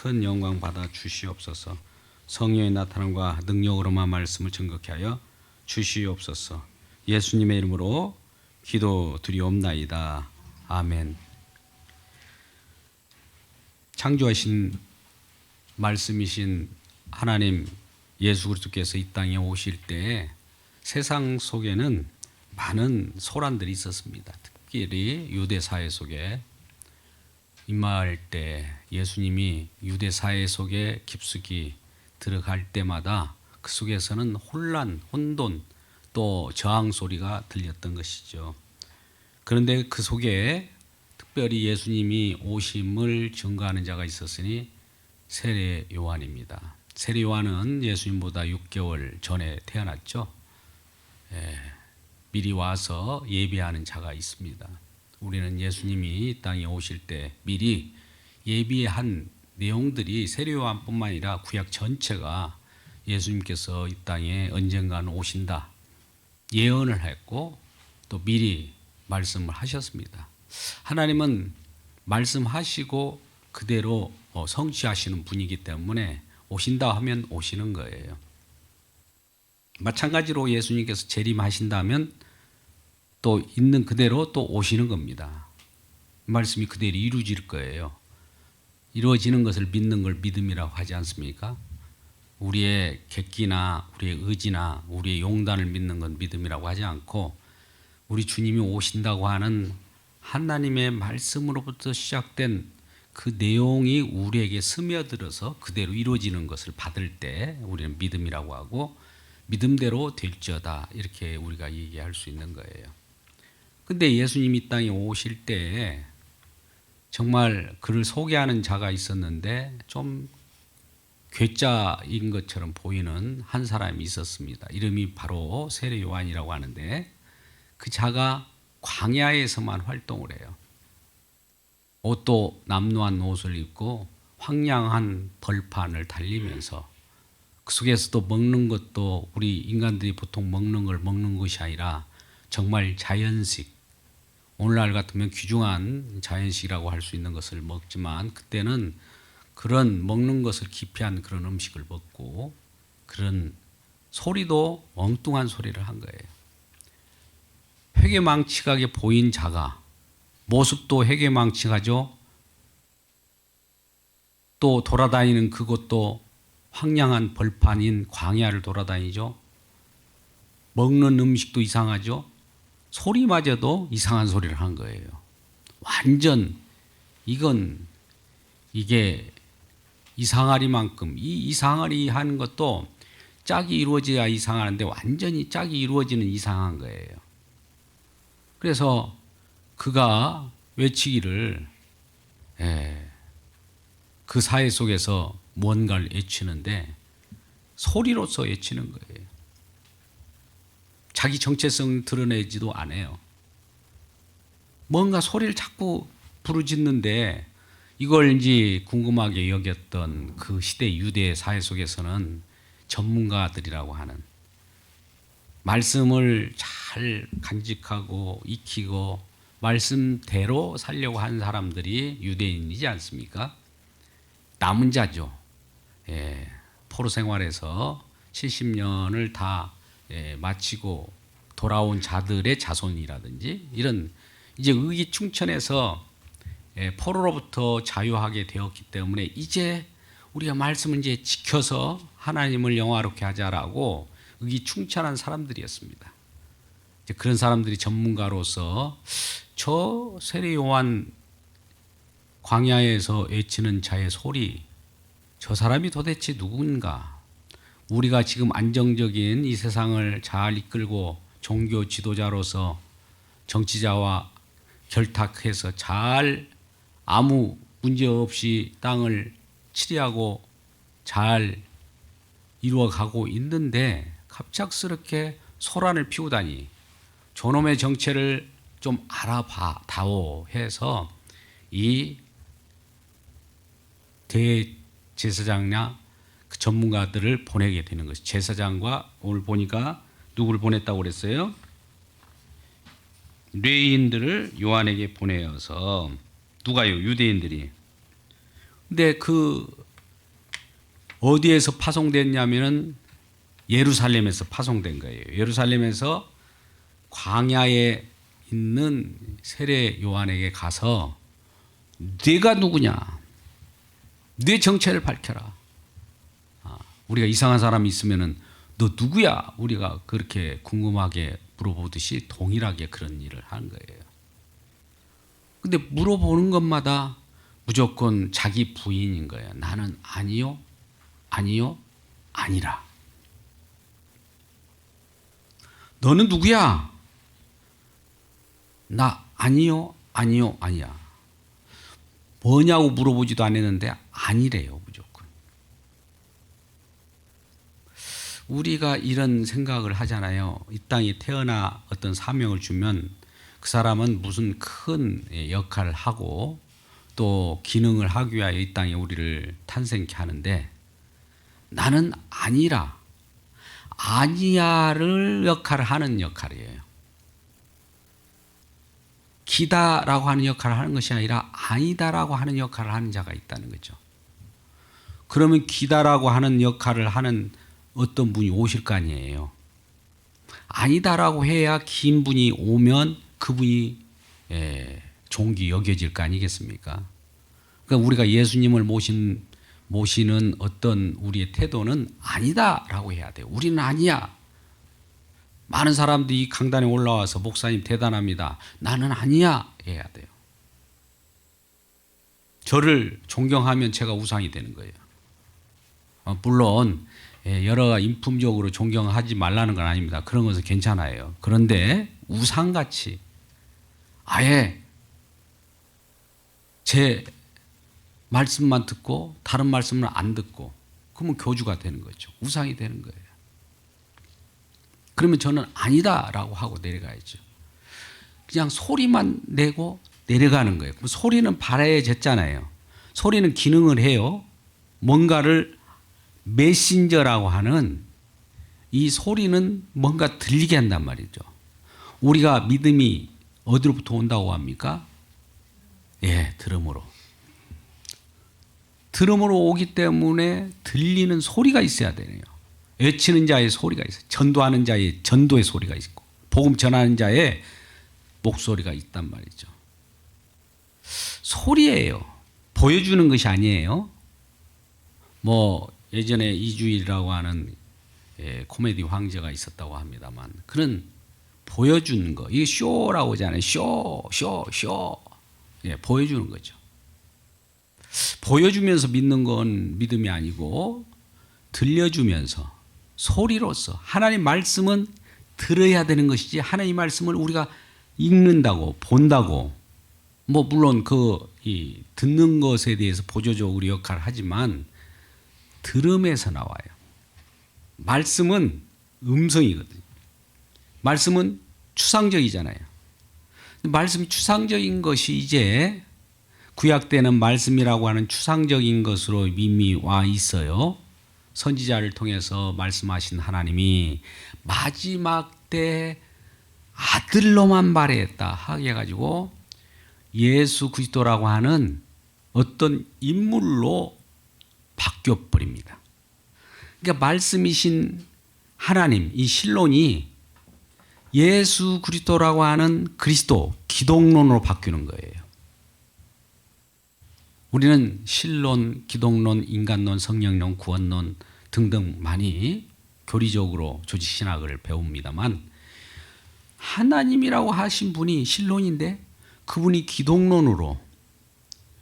큰 영광 받아 주시옵소서. 성령의 나타남과 능력으로만 말씀을 증거케 하여 주시옵소서. 예수님의 이름으로 기도드리옵나이다. 아멘. 창조하신 말씀이신 하나님 예수 그리스도께서 이 땅에 오실 때 세상 속에는 많은 소란들이 있었습니다. 특별히 유대 사회 속에 임마할 때 예수님이 유대 사회 속에 깊숙이 들어갈 때마다 그 속에서는 혼란, 혼돈, 또 저항 소리가 들렸던 것이죠. 그런데 그 속에 특별히 예수님이 오심을 증거하는 자가 있었으니 세례 요한입니다. 세례 요한은 예수님보다 6개월 전에 태어났죠. 미리 와서 예비하는 자가 있습니다. 우리는 예수님이 이 땅에 오실 때 미리 예비한 내용들이 세례 요한뿐만 아니라 구약 전체가 예수님께서 이 땅에 언젠가는 오신다 예언을 했고 또 미리 말씀을 하셨습니다. 하나님은 말씀하시고 그대로 성취하시는 분이기 때문에 오신다 하면 오시는 거예요. 마찬가지로 예수님께서 재림하신다면 또 있는 그대로 또 오시는 겁니다. 말씀이 그대로 이루어질 거예요. 이루어지는 것을 믿는 걸 믿음이라고 하지 않습니까? 우리의 객기나 우리의 의지나 우리의 용단을 믿는 건 믿음이라고 하지 않고 우리 주님이 오신다고 하는 하나님의 말씀으로부터 시작된 그 내용이 우리에게 스며들어서 그대로 이루어지는 것을 받을 때 우리는 믿음이라고 하고 믿음대로 될지어다 이렇게 우리가 얘기할 수 있는 거예요. 근데 예수님이 이 땅에 오실 때 정말 그를 소개하는 자가 있었는데 좀 괴짜인 것처럼 보이는 한 사람이 있었습니다. 이름이 바로 세례 요한이라고 하는데 그 자가 광야에서만 활동을 해요. 옷도 남루한 옷을 입고 황량한 벌판을 달리면서 그 속에서도 먹는 것도 우리 인간들이 보통 먹는 걸 먹는 것이 아니라 정말 자연식, 오늘날 같으면 귀중한 자연식이라고 할 수 있는 것을 먹지만 그때는 그런 먹는 것을 기피한 그런 음식을 먹고 그런 소리도 엉뚱한 소리를 한 거예요. 회개망측하게 보인 자가 모습도 회개망측하죠. 또 돌아다니는 그곳도 황량한 벌판인 광야를 돌아다니죠. 먹는 음식도 이상하죠. 소리마저도 이상한 소리를 한 거예요. 완전 이게 이상하리만큼 이 이상하리 하는 것도 짝이 이루어져야 이상하는데 완전히 짝이 이루어지는 이상한 거예요. 그래서 그가 외치기를 그 사회 속에서 뭔가를 외치는데 소리로서 외치는 거예요. 자기 정체성 드러내지도 않아요. 뭔가 소리를 자꾸 부르짖는데 이걸 이제 궁금하게 여겼던 그 시대 유대 사회 속에서는 전문가들이라고 하는 말씀을 잘 간직하고 익히고 말씀대로 살려고 하는 사람들이 유대인이지 않습니까? 남은 자죠. 포로 생활에서 70년을 다 마치고 돌아온 자들의 자손이라든지 이런 이제 의기충천해서 포로로부터 자유하게 되었기 때문에 이제 우리가 말씀을 이제 지켜서 하나님을 영화롭게 하자라고 의기충천한 사람들이었습니다. 이제 그런 사람들이 전문가로서 저 세례 요한 광야에서 외치는 자의 소리, 저 사람이 도대체 누군가? 우리가 지금 안정적인 이 세상을 잘 이끌고 종교 지도자로서 정치자와 결탁해서 잘 아무 문제 없이 땅을 치리하고 잘 이루어가고 있는데 갑작스럽게 소란을 피우다니 저놈의 정체를 좀 알아봐다오 해서 이 대제사장이나 그 전문가들을 보내게 되는 것이 제사장과 오늘 보니까 누구를 보냈다고 그랬어요? 뇌인들을 요한에게 보내어서 누가요? 유대인들이. 근데 그 어디에서 파송됐냐면은 예루살렘에서 파송된 거예요. 예루살렘에서 광야에 있는 세례 요한에게 가서 네가 누구냐? 네 정체를 밝혀라. 우리가 이상한 사람이 있으면은 너 누구야? 우리가 그렇게 궁금하게 물어보듯이 동일하게 그런 일을 하는 거예요. 근데 물어보는 것마다 무조건 자기 부인인 거예요. 나는 아니요, 아니요, 아니라. 너는 누구야? 나 아니요, 아니요, 아니야. 뭐냐고 물어보지도 않았는데 아니래요, 무조건. 우리가 이런 생각을 하잖아요. 이 땅에 태어나 어떤 사명을 주면 그 사람은 무슨 큰 역할을 하고 또 기능을 하기 위하여 이 땅에 우리를 탄생케 하는데 나는 아니라, 아니야를 역할을 하는 역할이에요. 기다라고 하는 역할을 하는 것이 아니라 아니다라고 하는 역할을 하는 자가 있다는 거죠. 그러면 기다라고 하는 역할을 하는 어떤 분이 오실 거 아니에요. 아니다라고 해야 긴 분이 오면 그분이 존귀 여겨질 거 아니겠습니까? 그러니까 우리가 예수님을 모시는 어떤 우리의 태도는 아니다라고 해야 돼요. 우리는 아니야. 많은 사람들이 강단에 올라와서 목사님 대단합니다. 나는 아니야 해야 돼요. 저를 존경하면 제가 우상이 되는 거예요. 물론 여러 인품적으로 존경하지 말라는 건 아닙니다. 그런 것은 괜찮아요. 그런데 우상같이 아예 제 말씀만 듣고 다른 말씀을 안 듣고 그러면 교주가 되는 거죠. 우상이 되는 거예요. 그러면 저는 아니다라고 하고 내려가야죠. 그냥 소리만 내고 내려가는 거예요. 그럼 소리는 바라해졌잖아요. 소리는 기능을 해요. 뭔가를 메신저라고 하는 이 소리는 뭔가 들리게 한단 말이죠. 우리가 믿음이 어디로부터 온다고 합니까? 예, 들음으로. 들음으로 오기 때문에 들리는 소리가 있어야 되네요. 외치는 자의 소리가 있어요. 전도하는 자의 전도의 소리가 있고 복음 전하는 자의 목소리가 있단 말이죠. 소리예요. 보여주는 것이 아니에요. 뭐 예전에 이주일이라고 하는 코미디 황제가 있었다고 합니다만 그런 보여주는 거. 이게 쇼라고 하잖아요. 쇼. 예, 보여주는 거죠. 보여주면서 믿는 건 믿음이 아니고 들려주면서 소리로서 하나님 말씀은 들어야 되는 것이지 하나님 말씀을 우리가 읽는다고 본다고 뭐 물론 이 듣는 것에 대해서 보조적으로 역할을 하지만 들음에서 나와요. 말씀은 음성이거든요. 말씀은 추상적이잖아요. 말씀이 추상적인 것이 이제 구약 때는 말씀이라고 하는 추상적인 것으로 이미 와 있어요. 선지자를 통해서 말씀하신 하나님이 마지막 때 아들로만 발해했다 하게 해가지고 예수 그리스도라고 하는 어떤 인물로 바뀌어버립니다. 그러니까 말씀이신 하나님, 이 신론이 예수 그리스도라고 하는 그리스도, 기독론으로 바뀌는 거예요. 우리는 신론, 기독론, 인간론, 성령론, 구원론 등등 많이 교리적으로 조직신학을 배웁니다만 하나님이라고 하신 분이 신론인데 그분이 기독론으로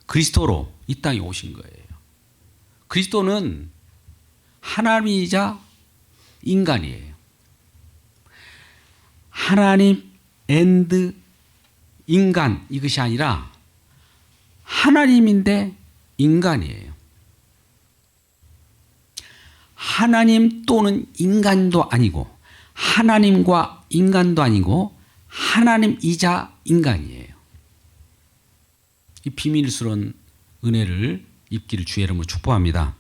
그리스도로 이 땅에 오신 거예요. 그리스도는 하나님이자 인간이에요. 하나님 앤드 인간 이것이 아니라 하나님인데 인간이에요. 하나님 또는 인간도 아니고 하나님과 인간도 아니고 하나님이자 인간이에요. 이 비밀스러운 은혜를 입기를 주의 이름으로 축복합니다.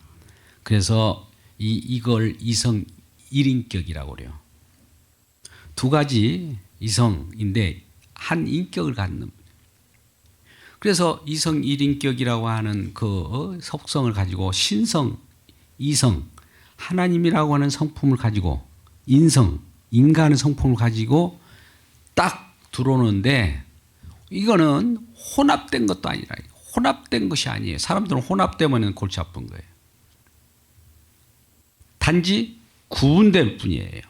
그래서 이걸 이성 1인격이라고 그래요. 두 가지 이성인데 한 인격을 갖는. 그래서 이성 1인격이라고 하는 그 속성을 가지고 신성 이성, 하나님이라고 하는 성품을 가지고 인성, 인간의 성품을 가지고 딱 들어오는데 이거는 혼합된 것도 아니라 혼합된 것이 아니에요. 사람들은 혼합되면 골치 아픈 거예요. 단지 구분될 뿐이에요.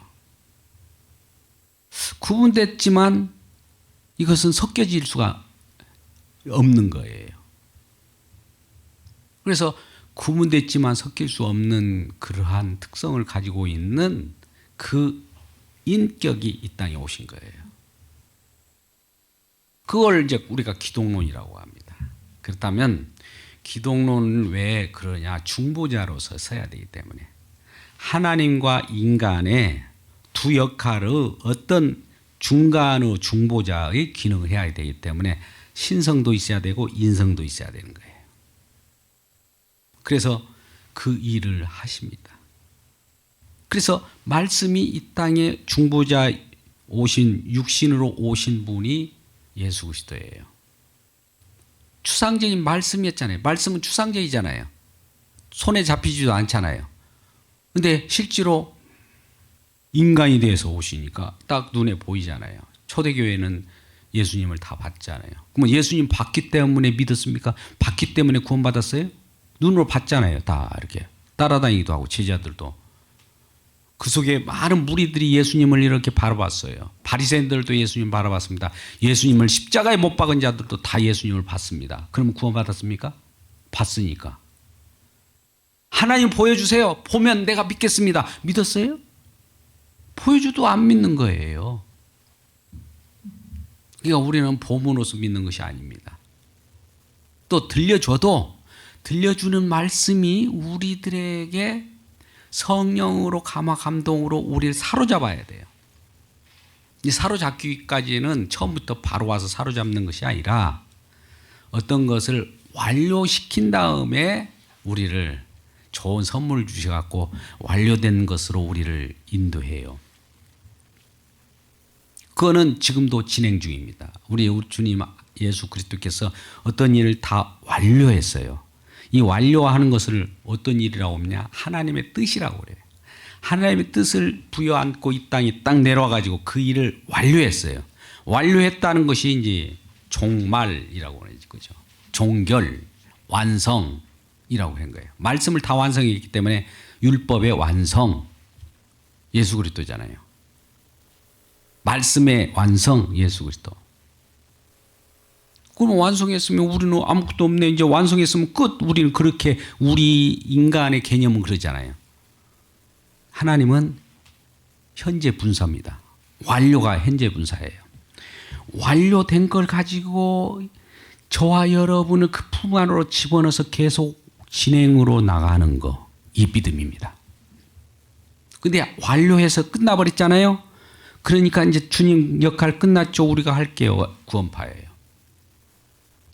구분됐지만 이것은 섞여질 수가 없는 거예요. 그래서 구분됐지만 섞일 수 없는 그러한 특성을 가지고 있는 그 인격이 이 땅에 오신 거예요. 그걸 이제 우리가 기독론이라고 합니다. 그렇다면 기독론은 왜 그러냐? 중보자로서 서야 되기 때문에 하나님과 인간의 두 역할의 어떤 중간의 중보자의 기능을 해야 되기 때문에 신성도 있어야 되고 인성도 있어야 되는 거예요. 그래서 그 일을 하십니다. 그래서 말씀이 이 땅에 중보자 오신 육신으로 오신 분이 예수 그리스도예요. 추상적인 말씀이었잖아요. 말씀은 추상적이잖아요. 손에 잡히지도 않잖아요. 근데 실제로 인간이 돼서 오시니까 딱 눈에 보이잖아요. 초대교회는 예수님을 다 봤잖아요. 그럼 예수님 봤기 때문에 믿었습니까? 봤기 때문에 구원받았어요? 눈으로 봤잖아요. 다 이렇게 따라다니기도 하고 제자들도. 그 속에 많은 무리들이 예수님을 이렇게 바라봤어요. 바리새인들도 예수님 바라봤습니다. 예수님을 십자가에 못 박은 자들도 다 예수님을 봤습니다. 그러면 구원받았습니까? 봤으니까. 하나님 보여주세요. 보면 내가 믿겠습니다. 믿었어요? 보여줘도 안 믿는 거예요. 그러니까 우리는 보문으로서 믿는 것이 아닙니다. 또 들려줘도 들려주는 말씀이 우리들에게 성령으로 감화 감동으로 우리를 사로잡아야 돼요. 이 사로잡기까지는 처음부터 바로 와서 사로잡는 것이 아니라 어떤 것을 완료시킨 다음에 우리를 좋은 선물을 주셔갖고 완료된 것으로 우리를 인도해요. 그거는 지금도 진행 중입니다. 우리 주님 예수 그리스도께서 어떤 일을 다 완료했어요. 이 완료하는 것을 어떤 일이라고 하냐? 하나님의 뜻이라고 그래요. 하나님의 뜻을 부여안고 이 땅에 딱 내려와가지고 그 일을 완료했어요. 완료했다는 것이 이제 종말이라고 그러죠. 그죠? 종결, 완성이라고 한 거예요. 말씀을 다 완성했기 때문에 율법의 완성, 예수 그리스도잖아요. 말씀의 완성, 예수 그리스도. 그럼 완성했으면 우리는 아무것도 없네. 이제 완성했으면 끝. 우리는 그렇게 우리 인간의 개념은 그러잖아요. 하나님은 현재 분사입니다. 완료가 현재 분사예요. 완료된 걸 가지고 저와 여러분을 그 품 안으로 집어넣어서 계속 진행으로 나가는 거, 이 믿음입니다. 근데 완료해서 끝나버렸잖아요. 그러니까 이제 주님 역할 끝났죠. 우리가 할게요. 구원파예요.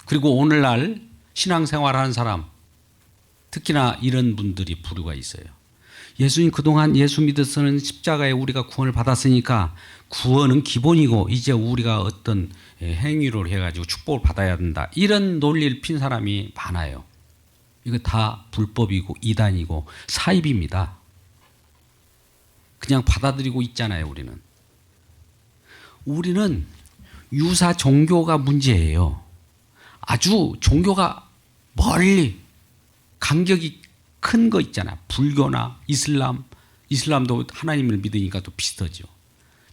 그리고 오늘날 신앙생활하는 사람, 특히나 이런 분들이 부류가 있어요. 예수님 그동안 예수 믿어서는 십자가에 우리가 구원을 받았으니까 구원은 기본이고 이제 우리가 어떤 행위를 해가지고 축복을 받아야 된다. 이런 논리를 핀 사람이 많아요. 이거 다 불법이고 이단이고 사입입니다. 그냥 받아들이고 있잖아요. 우리는 유사 종교가 문제예요. 아주 종교가 멀리 간격이 큰 거 있잖아. 불교나 이슬람도 하나님을 믿으니까 또 비슷하죠.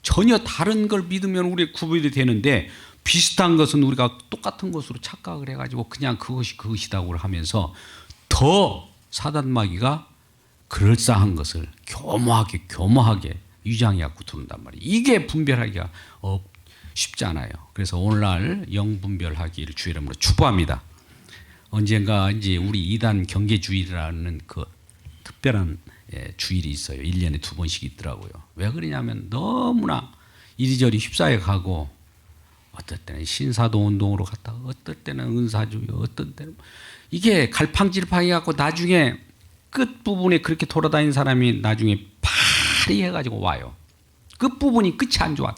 전혀 다른 걸 믿으면 우리 구별이 되는데 비슷한 것은 우리가 똑같은 것으로 착각을 해가지고 그냥 그것이 그것이다고 하면서 더 사단마귀가 그럴싸한 것을 교모하게 유장해갖고 들어온단 말이에요. 이게 분별하기가 쉽지 않아요. 그래서 오늘날 영분별하기를 주의 이름으로 축복합니다. 언젠가 이제 우리 이단 경계주일이라는 그 특별한 주일이 있어요. 1년에 2번씩 있더라고요. 왜 그러냐면 너무나 이리저리 휩싸여 가고 어떨 때는 신사도 운동으로 갔다가 어떨 때는 은사주의 어떤 때는 이게 갈팡질팡해 갖고 나중에 끝부분에 그렇게 돌아다니는 사람이 나중에 파리해가지고 와요. 끝부분이 끝이 안 좋아.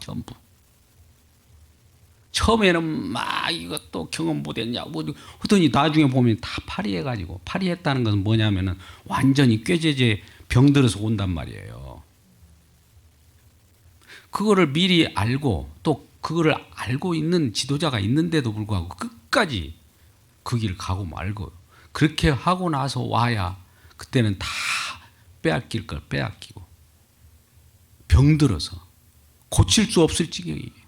처음에는 막 이것도 경험 못했냐 뭐 하더니 나중에 보면 다 파리해가지고, 파리했다는 것은 뭐냐면은 완전히 꾀죄죄 병들어서 온단 말이에요. 그거를 미리 알고 또 그거를 알고 있는 지도자가 있는데도 불구하고 끝까지 그 길 가고 말고 그렇게 하고 나서 와야 그때는 다 빼앗길 걸 빼앗기고 병들어서 고칠 수 없을 지경이에요.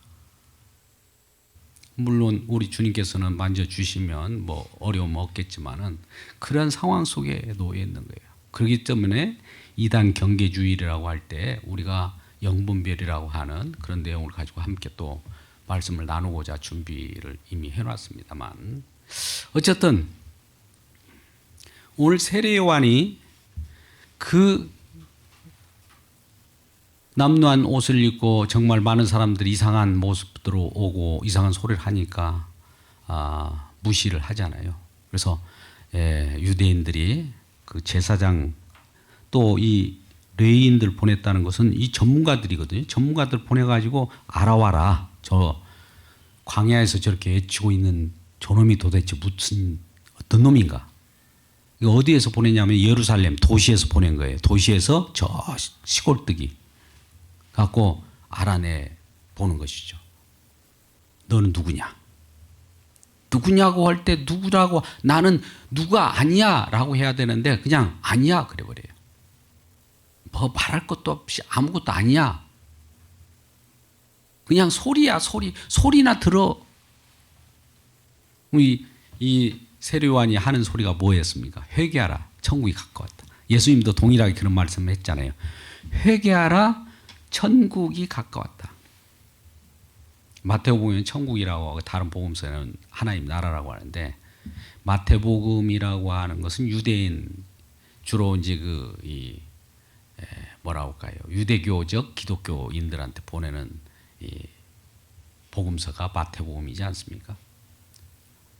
물론 우리 주님께서는 만져주시면 뭐 어려움 없겠지만은 그런 상황 속에 놓여 있는 거예요. 그렇기 때문에 이단 경계주의라고 할 때 우리가 영분별이라고 하는 그런 내용을 가지고 함께 또 말씀을 나누고자 준비를 이미 해놨습니다만, 어쨌든 오늘 세례 요한이 그 남루한 옷을 입고 정말 많은 사람들이 이상한 모습으로 오고 이상한 소리를 하니까 무시를 하잖아요. 그래서 유대인들이 그 제사장 또 이 레위인들 보냈다는 것은 이 전문가들이거든요. 전문가들 보내가지고 알아와라. 저 광야에서 저렇게 외치고 있는 저놈이 도대체 무슨 어떤 놈인가. 이거 어디에서 보냈냐면 예루살렘 도시에서 보낸 거예요. 도시에서 저 시골뜨기 갖고 알아내 보는 것이죠. 너는 누구냐? 누구냐고 할 때 누구라고, 나는 누가 아니야 라고 해야 되는데 그냥 아니야 그래버려요. 뭐 말할 것도 없이 아무것도 아니야. 그냥 소리야 소리. 소리나 들어. 이 세례 요한이 하는 소리가 뭐였습니까? 회개하라. 천국이 가까웠다. 예수님도 동일하게 그런 말씀을 했잖아요. 회개하라. 천국이 가까웠다. 마태복음은 천국이라고 하고 다른 복음서에는 하나님 나라라고 하는데, 마태복음이라고 하는 것은 유대인 주로 이제 뭐라고 할까요? 유대교적 기독교인들한테 보내는 이 복음서가 마태복음이지 않습니까?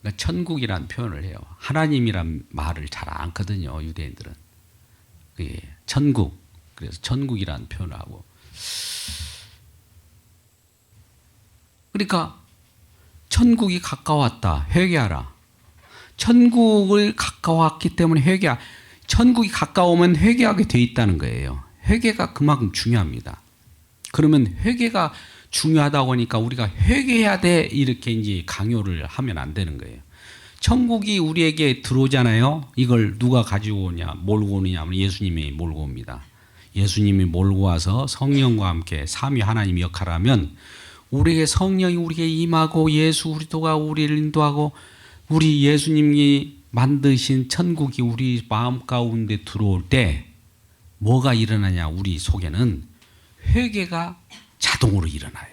그러니까 천국이란 표현을 해요. 하나님이란 말을 잘 안 하거든요. 유대인들은. 천국. 그래서 천국이란 표현을 하고. 그러니까 천국이 가까웠다. 회개하라. 천국을 가까웠기 때문에 회개하. 천국이 가까우면 회개하게 돼 있다는 거예요. 회개가 그만큼 중요합니다. 그러면 회개가 중요하다고 하니까 우리가 회개해야 돼 이렇게 이제 강요를 하면 안 되는 거예요. 천국이 우리에게 들어오잖아요. 이걸 누가 가지고 오냐, 몰고 오느냐 하면 예수님이 몰고 옵니다. 예수님이 몰고 와서 성령과 함께 삼위 하나님 역할을 하면 우리에게 성령이 우리에게 임하고 예수 그리스도가 우리를 인도하고 우리 예수님이 만드신 천국이 우리 마음 가운데 들어올 때 뭐가 일어나냐, 우리 속에는 회개가 자동으로 일어나요.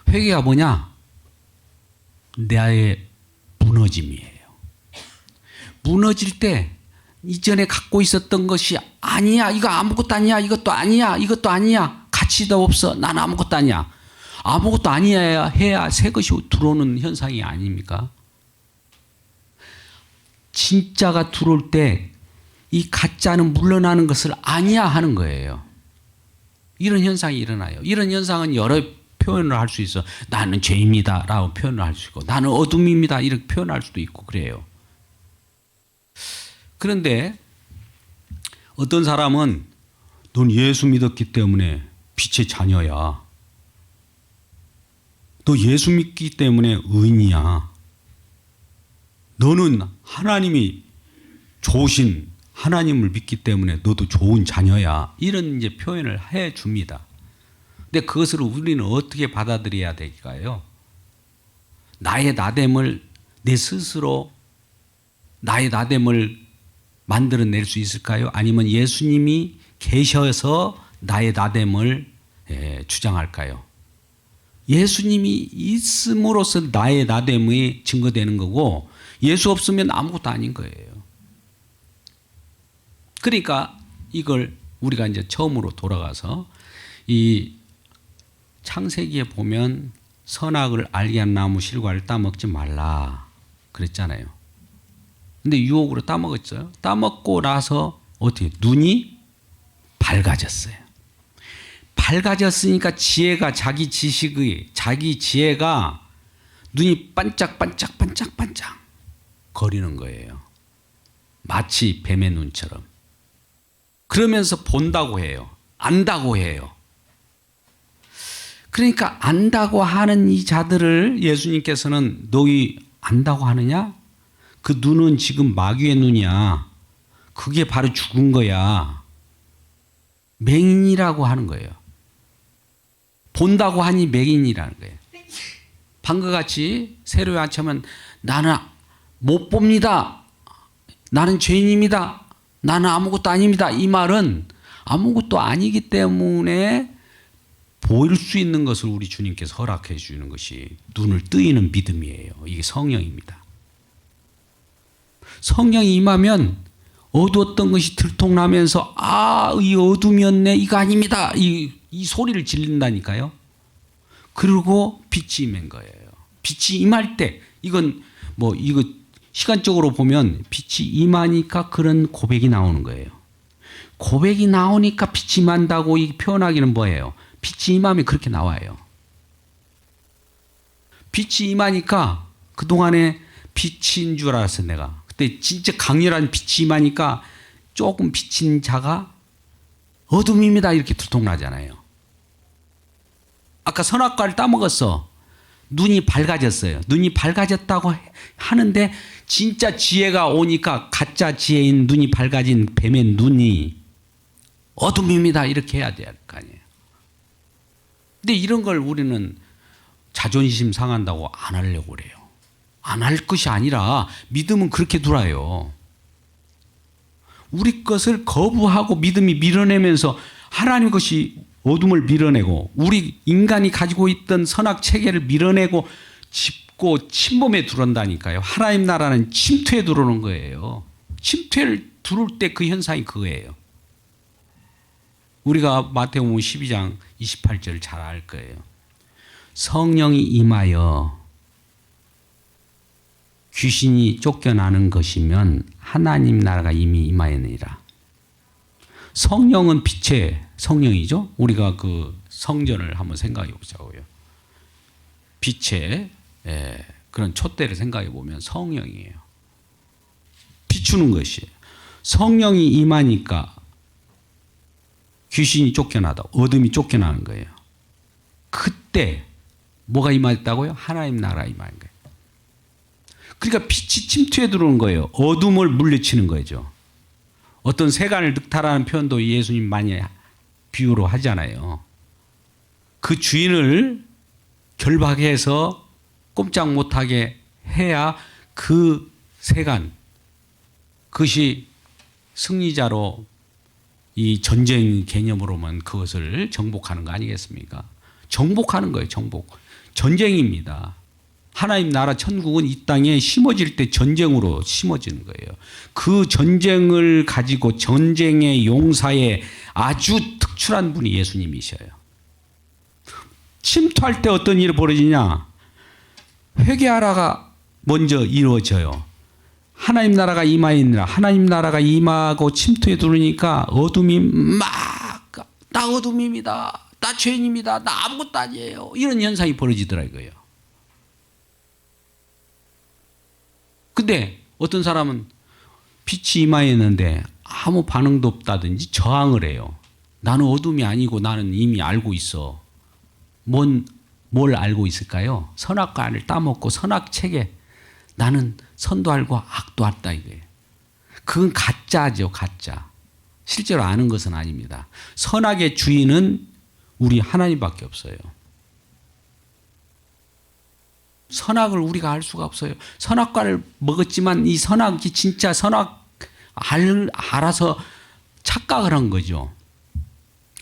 회개가 뭐냐? 나의 무너짐이에요. 무너질 때 이전에 갖고 있었던 것이 아니야, 이거 아무것도 아니야, 이것도 아니야, 이것도 아니야, 가치도 없어, 난 아무것도 아니야. 아무것도 아니야 해야 새 것이 들어오는 현상이 아닙니까? 진짜가 들어올 때 이 가짜는 물러나는 것을 아니야 하는 거예요. 이런 현상이 일어나요. 이런 현상은 여러 표현을 할 수 있어. 나는 죄입니다 라고 표현을 할 수 있고, 나는 어둠입니다 이렇게 표현할 수도 있고 그래요. 그런데 어떤 사람은 넌 예수 믿었기 때문에 빛의 자녀야. 너 예수 믿기 때문에 의인이야. 너는 하나님이 좋으신 하나님을 믿기 때문에 너도 좋은 자녀야. 이런 이제 표현을 해 줍니다. 근데 그것을 우리는 어떻게 받아들여야 될까요? 나의 나됨을 내 스스로 나의 나됨을 만들어낼 수 있을까요? 아니면 예수님이 계셔서 나의 나됨을 주장할까요? 예수님이 있음으로써 나의 나됨이 증거되는 거고, 예수 없으면 아무것도 아닌 거예요. 그러니까 이걸 우리가 이제 처음으로 돌아가서 이 창세기에 보면 선악을 알게 한 나무 실과를 따먹지 말라 그랬잖아요. 근데 유혹으로 따먹었어요. 따먹고 나서 어떻게 눈이 밝아졌어요. 밝아졌으니까 지혜가 자기 지식의 자기 지혜가 눈이 반짝반짝반짝반짝 거리는 거예요. 마치 뱀의 눈처럼. 그러면서 본다고 해요. 안다고 해요. 그러니까 안다고 하는 이 자들을 예수님께서는 너희 안다고 하느냐? 그 눈은 지금 마귀의 눈이야. 그게 바로 죽은 거야. 맹인이라고 하는 거예요. 본다고 하니 맹인이라는 거예요. 방금 같이 새로이 안치하면 나는 못 봅니다. 나는 죄인입니다. 나는 아무것도 아닙니다. 이 말은 아무것도 아니기 때문에 보일 수 있는 것을 우리 주님께서 허락해 주는 것이 눈을 뜨이는 믿음이에요. 이게 성령입니다. 성령이 임하면 어두웠던 것이 들통나면서 이 어둠이었네. 이거 아닙니다. 이 소리를 질린다니까요. 그리고 빛이 임한 거예요. 빛이 임할 때 이건 이거 시간적으로 보면 빛이 임하니까 그런 고백이 나오는 거예요. 고백이 나오니까 빛이 임한다고 이 표현하기는 뭐예요? 빛이 임하면 그렇게 나와요. 빛이 임하니까 그동안에 빛인 줄 알았어 내가. 그때 진짜 강렬한 빛이 임하니까 조금 비친 자가 어둠입니다 이렇게 들통나잖아요. 아까 선악과를 따먹었어. 눈이 밝아졌어요. 눈이 밝아졌다고 하는데 진짜 지혜가 오니까 가짜 지혜인 눈이 밝아진 뱀의 눈이 어둠입니다 이렇게 해야 될 거 아니에요. 근데 이런 걸 우리는 자존심 상한다고 안 하려고 그래요. 안 할 것이 아니라 믿음은 그렇게 돌아요. 우리 것을 거부하고 믿음이 밀어내면서 하나님 것이 어둠을 밀어내고 우리 인간이 가지고 있던 선악 체계를 밀어내고 짚고 침범에 들어온다니까요. 하나님 나라는 침투에 들어오는 거예요. 침투를 들어올 때 그 현상이 그거예요. 우리가 마태복음 12장 28절 잘 알 거예요. 성령이 임하여 귀신이 쫓겨나는 것이면 하나님 나라가 이미 임하였느니라. 성령은 빛의 성령이죠. 우리가 그 성전을 한번 생각해 보자고요. 빛의 그런 촛대를 생각해 보면 성령이에요. 비추는 것이에요. 성령이 임하니까 귀신이 쫓겨나다. 어둠이 쫓겨나는 거예요. 그때 뭐가 임했다고요? 하나님 나라가 임한 거예요. 그러니까 빛이 침투해 들어오는 거예요. 어둠을 물리치는 거죠. 어떤 세간을 늑타라는 표현도 예수님 많이 비유로 하잖아요. 그 주인을 결박해서 꼼짝 못하게 해야 그 세간, 그것이 승리자로 이 전쟁 개념으로만 그것을 정복하는 거 아니겠습니까? 정복하는 거예요. 정복. 전쟁입니다. 하나님 나라 천국은 이 땅에 심어질 때 전쟁으로 심어지는 거예요. 그 전쟁을 가지고 전쟁의 용사의 아주 특출한 분이 예수님이셔요. 침투할 때 어떤 일이 벌어지냐? 회개하라가 먼저 이루어져요. 하나님 나라가 임하였느니라. 하나님 나라가 임하고 침투에 들어오니까 어둠이 나 어둠입니다. 나 죄인입니다. 나 아무것도 아니에요. 이런 현상이 벌어지더라고요. 근데 어떤 사람은 빛이 임하였는데 아무 반응도 없다든지 저항을 해요. 나는 어둠이 아니고 나는 이미 알고 있어. 뭘 알고 있을까요? 선악과를 따먹고 선악체계. 나는 선도 알고 악도 알다 이거예요. 그건 가짜죠. 가짜. 실제로 아는 것은 아닙니다. 선악의 주인은 우리 하나님밖에 없어요. 선악을 우리가 알 수가 없어요. 선악과를 먹었지만 이 선악이 진짜 선악 알아서 착각을 한 거죠.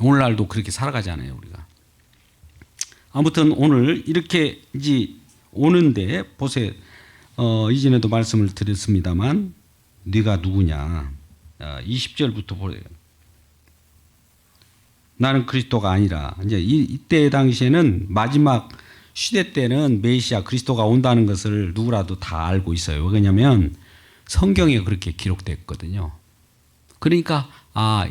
오늘날도 그렇게 살아가잖아요, 우리가. 아무튼 오늘 이렇게 이제 오는데 보세요. 이전에도 말씀을 드렸습니다만 네가 누구냐. 20절부터 보세요. 나는 그리스도가 아니라 이제 이때 당시에는 마지막 시대 때는 메시아 그리스도가 온다는 것을 누구라도 다 알고 있어요. 왜냐하면 성경에 그렇게 기록됐거든요. 그러니까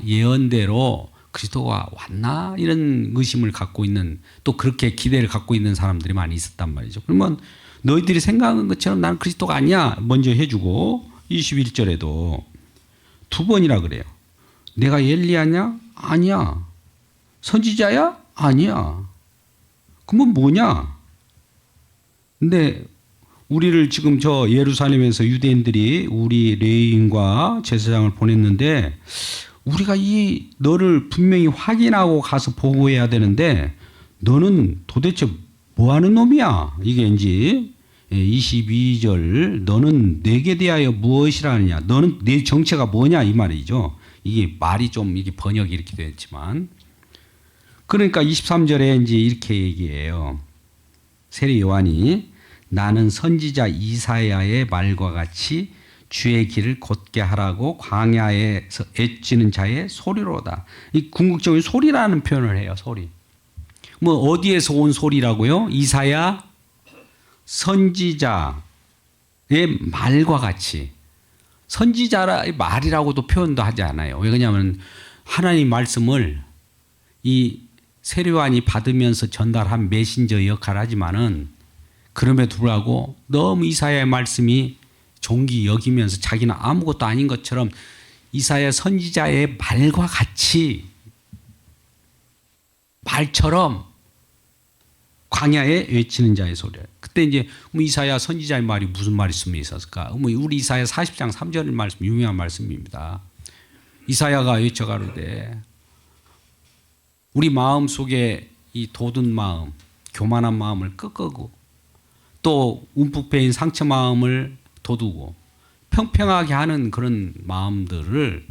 예언대로 그리스도가 왔나 이런 의심을 갖고 있는, 또 그렇게 기대를 갖고 있는 사람들이 많이 있었단 말이죠. 그러면 너희들이 생각하는 것처럼 나는 그리스도가 아니야 먼저 해주고 21절에도 두 번이라 그래요. 내가 엘리야냐? 아니야. 선지자야? 아니야. 그러면 뭐냐? 근데 우리를 지금 저 예루살렘에서 유대인들이 우리 레위인과 제사장을 보냈는데 우리가 너를 분명히 확인하고 가서 보고해야 되는데 너는 도대체 뭐 하는 놈이야? 이게 이제 22절 너는 내게 대하여 무엇이라 하느냐? 너는 내 정체가 뭐냐? 이 말이죠. 이게 말이 좀 이게 번역이 이렇게 됐지만 그러니까 23절에 이제 이렇게 얘기해요. 세례 요한이 나는 선지자 이사야의 말과 같이 주의 길을 곧게 하라고 광야에서 애찌는 자의 소리로다. 이 궁극적인 소리라는 표현을 해요. 소리. 뭐 어디에서 온 소리라고요? 이사야 선지자의 말과 같이. 선지자의 말이라고도 표현도 하지 않아요. 왜 그러냐면 하나님 말씀을 이 세례요한이 받으면서 전달한 메신저 역할을 하지만은 그럼에도 불구하고 너무 이사야의 말씀이 존귀 여기면서 자기는 아무것도 아닌 것처럼 이사야 선지자의 말과 같이 말처럼 광야에 외치는 자의 소리를. 그때 이제 이사야 선지자의 말이 무슨 말씀이 있었을까? 우리 이사야 40장 3절 말씀 유명한 말씀입니다. 이사야가 외쳐가로되 우리 마음 속에 이 돋은 마음, 교만한 마음을 끄끄고 또 움푹 패인 상처 마음을 돋우고 평평하게 하는 그런 마음들을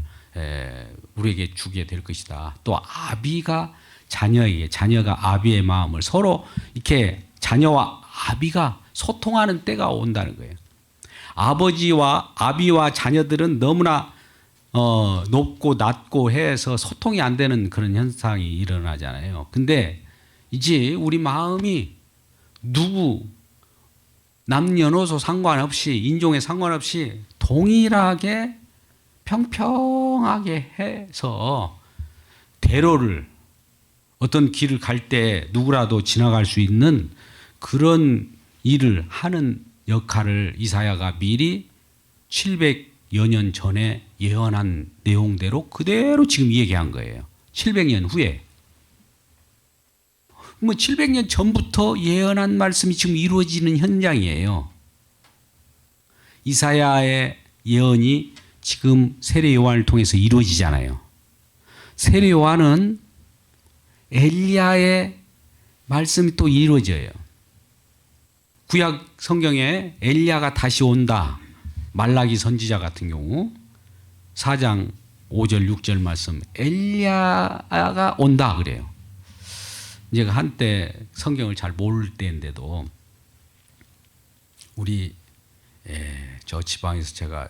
우리에게 주게 될 것이다. 또 아비가 자녀에게, 자녀가 아비의 마음을 서로 이렇게 자녀와 아비가 소통하는 때가 온다는 거예요. 아비와 자녀들은 너무나 높고 낮고 해서 소통이 안 되는 그런 현상이 일어나잖아요. 근데 이제 우리 마음이 누구 남녀노소 상관없이 인종에 상관없이 동일하게 평평하게 해서 대로를 어떤 길을 갈 때 누구라도 지나갈 수 있는 그런 일을 하는 역할을 이사야가 미리 700여 년 전에 예언한 내용대로 그대로 지금 얘기한 거예요. 700년 후에. 700년 전부터 예언한 말씀이 지금 이루어지는 현장이에요. 이사야의 예언이 지금 세례 요한을 통해서 이루어지잖아요. 세례 요한은 엘리야의 말씀이 또 이루어져요. 구약 성경에 엘리야가 다시 온다. 말라기 선지자 같은 경우 4장 5절 6절 말씀 엘리야가 온다 그래요. 제가 한때 성경을 잘 모를 때인데도 우리 저 지방에서 제가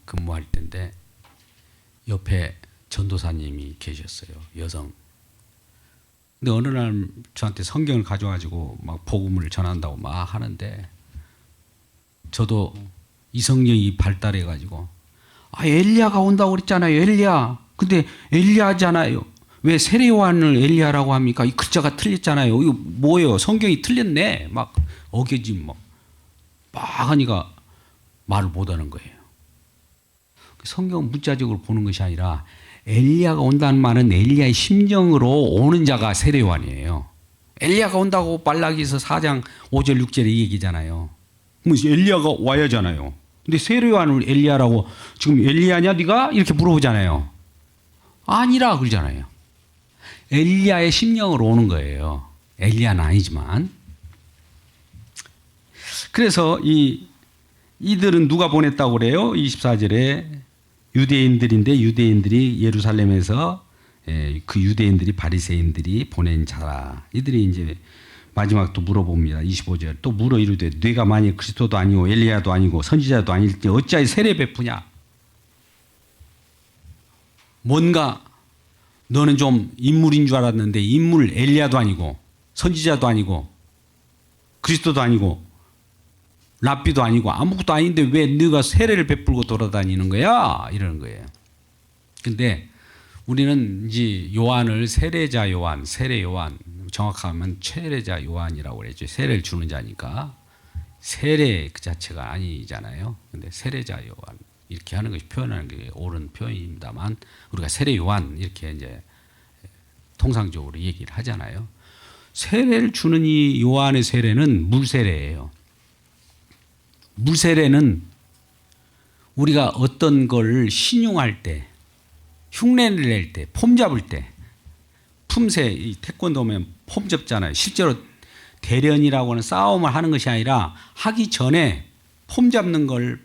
근무할 때인데 옆에 전도사님이 계셨어요. 여성. 근데 어느 날 저한테 성경을 가져가지고 막 복음을 전한다고 막 하는데 저도 이성령이 발달해가지고 엘리야가 온다고 그랬잖아요. 엘리야. 근데 엘리야잖아요. 왜 세례 요한을 엘리야라고 합니까? 이 글자가 틀렸잖아요. 이거 뭐예요? 성경이 틀렸네. 막 어겨짐 막 하니까 말을 못하는 거예요. 성경은 문자적으로 보는 것이 아니라 엘리야가 온다는 말은 엘리야의 심정으로 오는 자가 세례 요한이에요. 엘리야가 온다고 말라기서 4장 5절 6절에 이 얘기잖아요. 그럼 엘리야가 와야잖아요. 근데 세례 요한을 엘리야라고 지금 엘리야냐 네가 이렇게 물어보잖아요. 아니라 그러잖아요. 엘리야의 심령으로 오는 거예요. 엘리야는 아니지만. 그래서 이들은 누가 보냈다고 그래요? 24절에 유대인들인데 유대인들이 예루살렘에서 그 유대인들이 바리새인들이 보낸 자라. 이들이 이제 마지막 또 물어봅니다. 25절 또 물어 이르되 네가 만일 그리스도도 아니고 엘리야도 아니고 선지자도 아닐 때 어찌하여 세례 베푸냐? 뭔가 너는 좀 인물인 줄 알았는데 인물 엘리야도 아니고 선지자도 아니고 그리스도도 아니고 랍비도 아니고 아무것도 아닌데 왜 네가 세례를 베풀고 돌아다니는 거야? 이러는 거예요. 근데 우리는 이제 요한을 세례자 요한, 세례 요한, 정확하면 최례자 요한이라고 그랬죠. 세례를 주는 자니까 세례 그 자체가 아니잖아요. 근데 세례자 요한 이렇게 하는 것이 표현하는 게 옳은 표현입니다만 우리가 세례 요한 이렇게 이제 통상적으로 얘기를 하잖아요. 세례를 주는 이 요한의 세례는 물세례예요. 물세례는 우리가 어떤 걸 신용할 때, 흉내를 낼 때, 폼 잡을 때, 품새, 이 태권도면 폼 잡잖아요. 실제로 대련이라고 하는 싸움을 하는 것이 아니라 하기 전에 폼 잡는 걸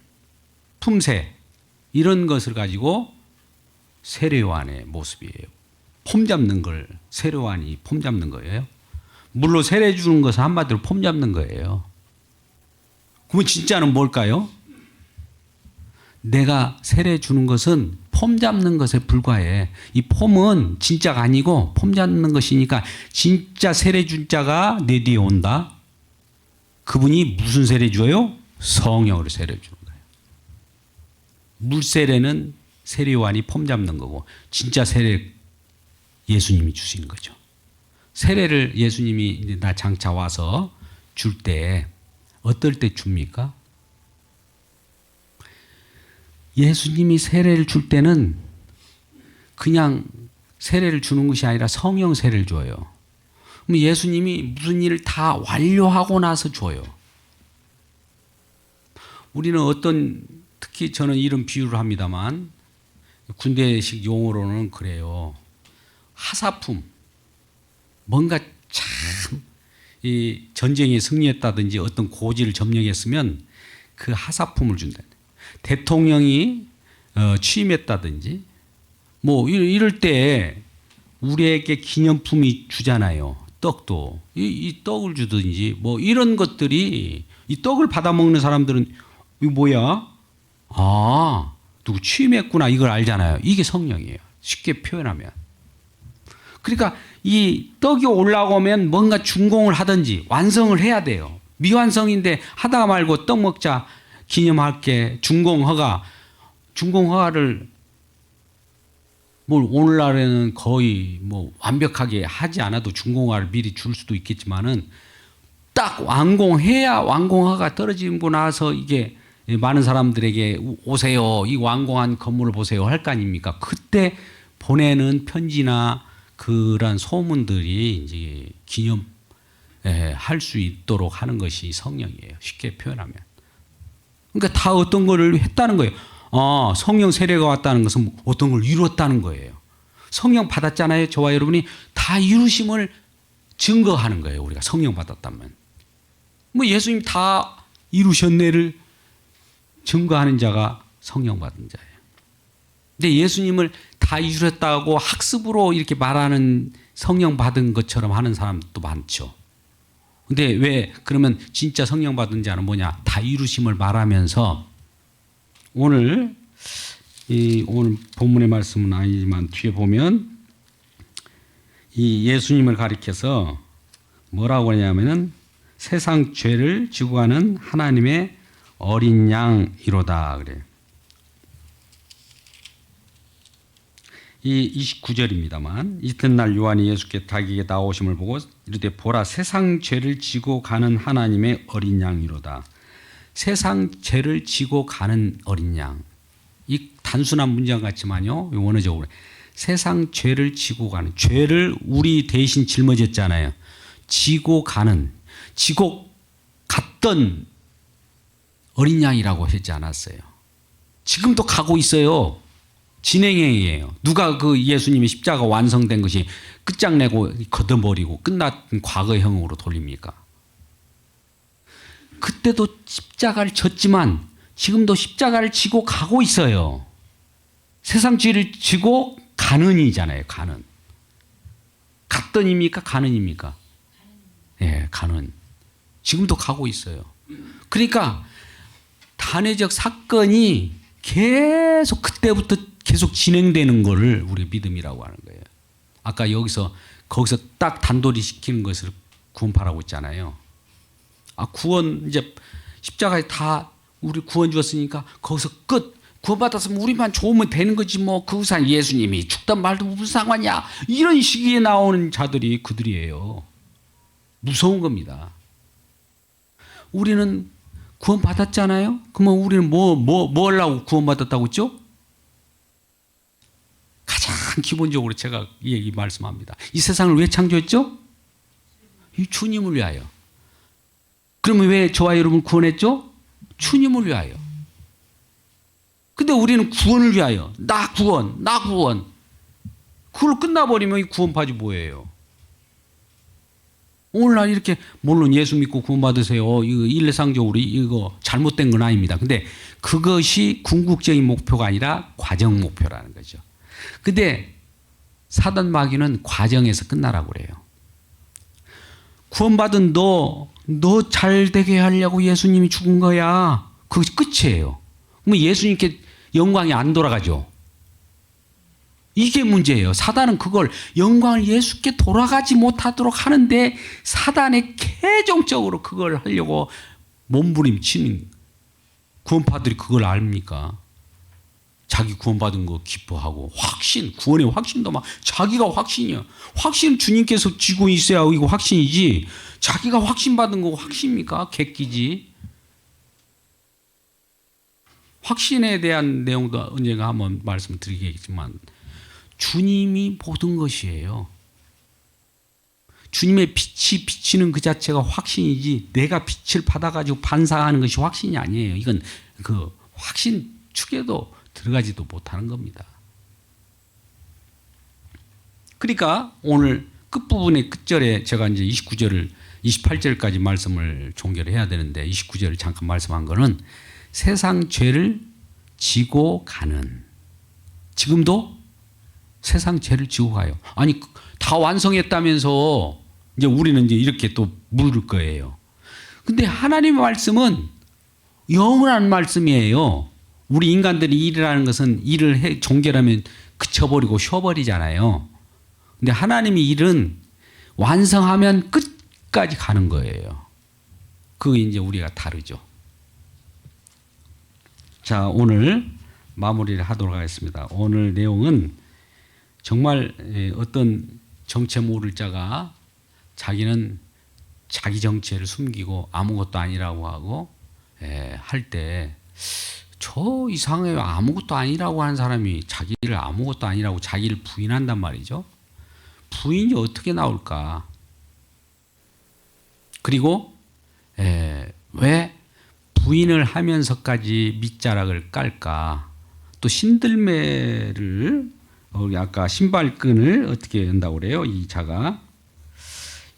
품새, 이런 것을 가지고 세례요한의 모습이에요. 폼 잡는 걸 세례요한이 폼 잡는 거예요. 물로 세례 주는 것은 한마디로 폼 잡는 거예요. 그러면 진짜는 뭘까요? 내가 세례 주는 것은 폼 잡는 것에 불과해. 이 폼은 진짜가 아니고 폼 잡는 것이니까 진짜 세례 준 자가 내 뒤에 온다. 그분이 무슨 세례 줘요? 성령으로 세례 주는 거예요. 물세례는 세례요한이 폼 잡는 거고 진짜 세례 예수님이 주시는 거죠. 세례를 예수님이 나 장차 와서 줄 때 어떨 때 줍니까? 예수님이 세례를 줄 때는 그냥 세례를 주는 것이 아니라 성령 세례를 줘요. 그럼 예수님이 무슨 일을 다 완료하고 나서 줘요. 우리는 특히 저는 이런 비유를 합니다만 군대식 용어로는 그래요. 하사품. 뭔가 참 이 전쟁에 승리했다든지 어떤 고지를 점령했으면 그 하사품을 준다. 대통령이 취임했다든지 뭐 이럴 때 우리에게 기념품이 주잖아요. 떡도 이 떡을 주든지 뭐 이런 것들이 이 떡을 받아 먹는 사람들은 이거 뭐야? 아, 누구 취임했구나 이걸 알잖아요. 이게 성령이에요. 쉽게 표현하면. 그러니까 이 떡이 올라오면 뭔가 준공을 하든지 완성을 해야 돼요. 미완성인데 하다가 말고 떡 먹자 기념할게 준공허가를 뭘 오늘날에는 거의 뭐 완벽하게 하지 않아도 준공허가를 미리 줄 수도 있겠지만은 딱 완공해야 완공허가 떨어지고 나서 이게 많은 사람들에게 오세요. 이 완공한 건물을 보세요. 할 거 아닙니까? 그때 보내는 편지나 그런 소문들이 이제 기념할 수 있도록 하는 것이 성령이에요. 쉽게 표현하면. 그러니까 다 어떤 거를 했다는 거예요. 성령 세례가 왔다는 것은 어떤 걸 이루었다는 거예요. 성령 받았잖아요. 저와 여러분이 다 이루심을 증거하는 거예요. 우리가 성령 받았다면. 뭐 예수님 다 이루셨네를 증거하는 자가 성령 받은 자예요. 근데 예수님을 다 이루셨다고 학습으로 이렇게 말하는 성령 받은 것처럼 하는 사람도 많죠. 근데 왜 그러면 진짜 성령 받은 자는 뭐냐? 다 이루심을 말하면서 오늘 본문의 말씀은 아니지만 뒤에 보면 이 예수님을 가리켜서 뭐라고 하냐면은 세상 죄를 지고 가는 하나님의 어린 양이로다 그래요. 이 29절입니다만 이튿날 요한이 예수께 자기에게 나오심을 보고 이르되 보라 세상 죄를 지고 가는 하나님의 어린 양이로다. 세상 죄를 지고 가는 어린 양. 이 단순한 문장 같지만요. 원어적으로 세상 죄를 지고 가는 죄를 우리 대신 짊어졌잖아요. 지고 갔던 어린 양이라고 하지 않았어요. 지금도 가고 있어요. 진행형이에요. 누가 그 예수님의 십자가 완성된 것이 끝장내고 걷어버리고 끝난 과거형으로 돌립니까? 그때도 십자가를 졌지만 지금도 십자가를 지고 가고 있어요. 세상 죄를 지고 가는이잖아요. 가는. 갔던입니까? 가는입니까? 예, 가는. 지금도 가고 있어요. 그러니까 단회적 사건이 계속 그때부터 계속 진행되는 거를 우리 믿음이라고 하는 거예요. 아까 거기서 딱 단도리 시키는 것을 구원파라고 했잖아요. 구원 이제 십자가에 다 우리 구원 주었으니까 거기서 끝. 구원받았으면 우리만 좋으면 되는 거지 뭐 그 이상 예수님이 죽든 말든 무슨 상관이야. 이런 식의 나오는 자들이 그들이에요. 무서운 겁니다. 우리는 구원받았잖아요. 그러면 우리는 뭐 하려고 구원받았다고 했죠? 가장 기본적으로 제가 이 얘기 말씀합니다. 이 세상을 왜 창조했죠? 이 주님을 위하여. 그러면 왜 저와 여러분을 구원했죠? 주님을 위하여. 근데 우리는 구원을 위하여. 나 구원. 그걸로 끝나버리면 이 구원파지 뭐예요? 오늘날 이렇게 물론 예수 믿고 구원받으세요. 이거 일례상적으로 이거 잘못된 건 아닙니다. 근데 그것이 궁극적인 목표가 아니라 과정 목표라는 거죠. 근데 사단 마귀는 과정에서 끝나라고 그래요. 구원받은 너 잘 되게 하려고 예수님이 죽은 거야. 그것이 끝이에요. 그러면 예수님께 영광이 안 돌아가죠. 이게 문제예요. 사단은 그걸 영광을 예수께 돌아가지 못하도록 하는데 사단의 개종적으로 그걸 하려고 몸부림치는 구원파들이 그걸 압니까? 자기 구원받은 거 기뻐하고 확신, 구원의 확신도 막 자기가 확신이야. 확신은 주님께서 쥐고 있어야 이거 확신이지. 자기가 확신받은 거 확신입니까? 객기지. 확신에 대한 내용도 언젠가 한번 말씀드리겠지만 주님이 모든 것이에요. 주님의 빛이 비치는 그 자체가 확신이지 내가 빛을 받아가지고 반사하는 것이 확신이 아니에요. 이건 그 확신 축에도 들어가지도 못하는 겁니다. 그러니까 오늘 끝부분의 끝절에 제가 이제 28절까지 말씀을 종결해야 되는데 29절을 잠깐 말씀한 거는 세상 죄를 지고 가는, 지금도 세상 죄를 지고 가요. 아니 다 완성했다면서 이제 우리는 이제 이렇게 또 물을 거예요. 근데 하나님의 말씀은 영원한 말씀이에요. 우리 인간들이 일이라는 것은 일을 종결하면 그쳐버리고 쉬어버리잖아요. 근데 하나님의 일은 완성하면 끝까지 가는 거예요. 그게 이제 우리가 다르죠. 자, 오늘 마무리를 하도록 하겠습니다. 오늘 내용은 정말 어떤 정체 모를 자가 자기는 자기 정체를 숨기고 아무것도 아니라고 하고 할 때 저 이상해요. 아무것도 아니라고 하는 사람이 자기를 아무것도 아니라고 자기를 부인한단 말이죠. 부인이 어떻게 나올까? 그리고 왜 부인을 하면서까지 밑자락을 깔까? 또 신들매를 아까 신발끈을 어떻게 한다고 그래요? 이 자가